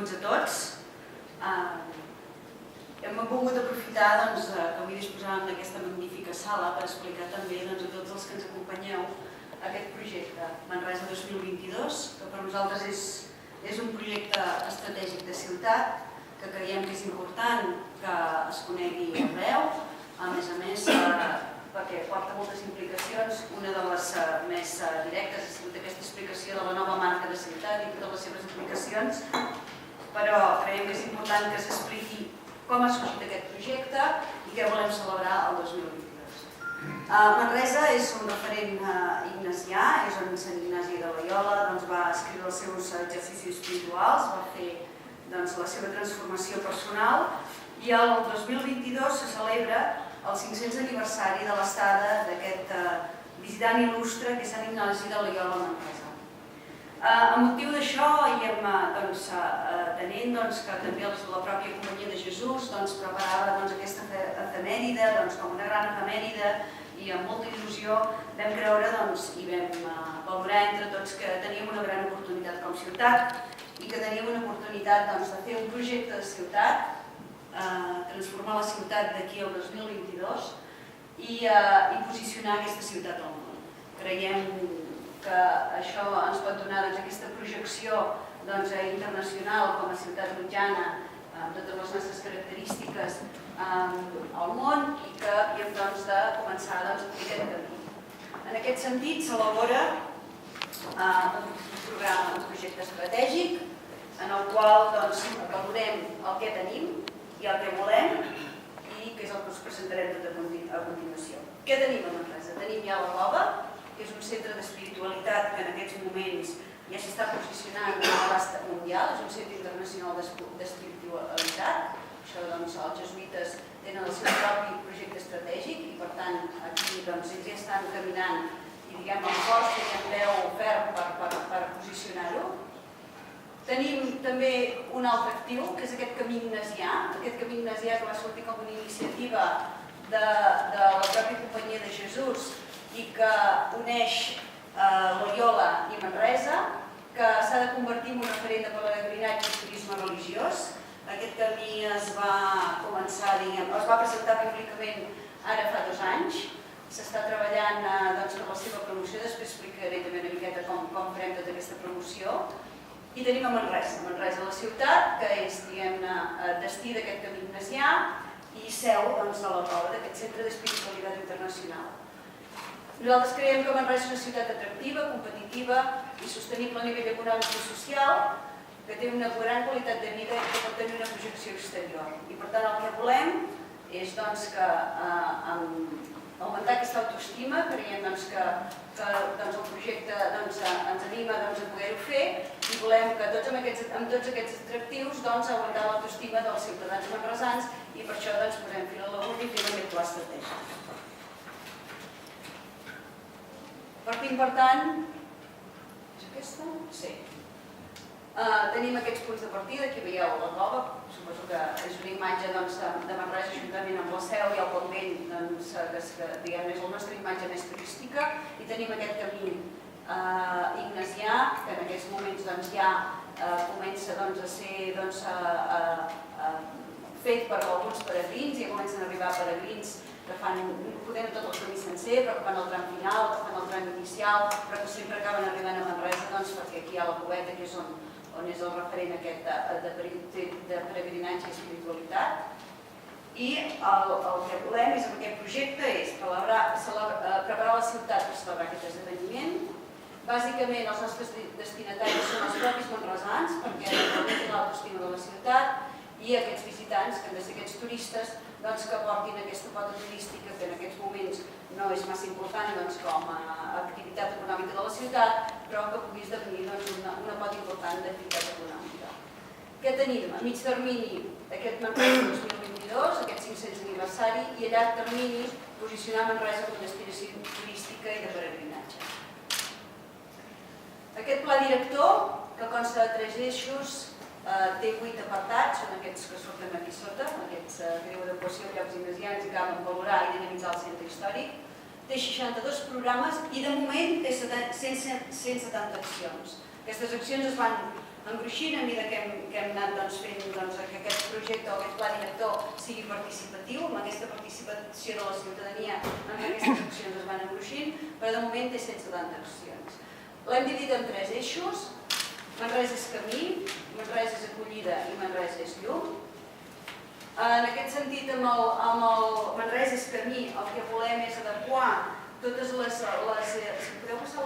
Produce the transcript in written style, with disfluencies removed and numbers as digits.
benvinguts a tots. Hem volgut aprofitar que avui disposàvem d'aquesta magnífica sala per explicar també a tots els que ens acompanyeu aquest projecte Manresa 2022, que per nosaltres és un projecte estratègic de ciutat, que creiem que és important que es conegui arreu, a més, perquè porta moltes implicacions. Una de les més directes ha sigut aquesta explicació de la nova marca de ciutat i totes les seves aplicacions, però creiem que és important que s'expliqui com ha sorgit aquest projecte i què volem celebrar el 2022. Manresa és un referent ignasià, és on Sant Ignasi de Loiola va escriure els seus exercicis espirituals, va fer la seva transformació personal i el 2022 se celebra el 500 aniversari de l'estada d'aquest visitant il·lustre que és Sant Ignasi de Loiola a Manresa. A motiu d'això i atenent que també la pròpia Companyia de Jesús preparava aquesta efemèride com una gran efemèride i amb molta il·lusió vam creure i vam valorar entre tots que teníem una gran oportunitat com a ciutat i que teníem una oportunitat de fer un projecte de ciutat, transformar la ciutat d'aquí al 2022 i posicionar aquesta ciutat al món. Creiem que això ens pot donar aquesta projecció internacional com a ciutat mitjana amb totes les nostres característiques al món i que hem de començar a fer aquest camí. En aquest sentit s'elabora un projecte estratègic en el qual valorem el que tenim i el que volem i que és el que us presentarem tot a continuació. Què tenim a Manresa? Tenim ja la Cova, que és un centre d'espiritualitat que en aquests moments ja s'està posicionant a l'abast mundial, és un centre internacional d'espiritualitat. Això els jesuïtes tenen el seu propi projecte estratègic i per tant aquí ells ja estan caminant i amb força i amb peu ferm per posicionar-ho. Tenim també un altre actiu, que és aquest camí ignasià, que va sortir com una iniciativa de la pròpia Companyia de Jesús i que uneix Loiola i Manresa, que s'ha de convertir en un referent de pelegrinatge i turisme religiós. Aquest camí es va presentar públicament ara fa 2 anys. S'està treballant per la seva promoció, després explicaré també una miqueta com farem tota aquesta promoció. I tenim a Manresa, la ciutat, que és destí d'aquest camí ignasià i seu de la Cova, d'aquest centre d'espiritualitat internacional. Nosaltres creiem que Manresa és una ciutat atractiva, competitiva i sostenible a nivell econòmic i social, que té una gran qualitat de vida i que pot tenir una projecció exterior. I per tant el que volem és augmentar aquesta autoestima, creiem que el projecte ens anima a poder-ho fer i volem que amb tots aquests atractius augmentar l'autoestima dels ciutadans manresans i per això posem fil a l'agulla i fem aquest pla estratègic. Partint, per tant, és aquesta? Sí. Tenim aquests punts de partida, aquí veieu la Cova, suposo que és una imatge de Manresa juntament amb la Seu i el Pont Vell, que és la nostra imatge més turística, i tenim aquest camí ignasià, que en aquests moments ja comença a ser fet per alguns peregrins, i comencen a arribar peregrins que fan, poder no tot el camí sencer, però que fan el tram final, que fan el tram inicial, però que sempre acaben arribant a Manresa perquè aquí hi ha la Coveta, que és on és el referent aquest de peregrinatge i espiritualitat. I el que volem amb aquest projecte és preparar la ciutat per celebrar aquest esdeveniment. Bàsicament els nostres destinataris són els propis manresans, perquè augmentin l'autoestima de la ciutat, i aquests visitants, que han de ser aquests turistes, que portin aquesta pota turística, que en aquests moments no és massa important com a activitat econòmica de la ciutat, però que pugui esdevenir una pota important d'activitat econòmica. Què tenim? A mig termini aquest Manresa 2022, aquest 500 aniversari, i a llarg termini posicionar Manresa com a destinació turística i de peregrinatge. Aquest pla director, que consta de 3 eixos, té 8 apartats, són aquests que surten aquí sota, aquests greu adequació a llocs ignasians i caben valorar i dinamitzar el centre històric. Té 62 programes i de moment té 170 accions. Aquestes accions es van engruixint a mesura que hem anat fent que aquest projecte o aquest pla director sigui participatiu, amb aquesta participació de la ciutadania, amb aquestes accions es van engruixint, però de moment té 170 accions. L'hem dividit en 3 eixos: Manresa és camí, Manresa és acollida i Manresa és llum. En aquest sentit, amb el Manresa és camí, el que volem és adequar totes les... Si podeu passar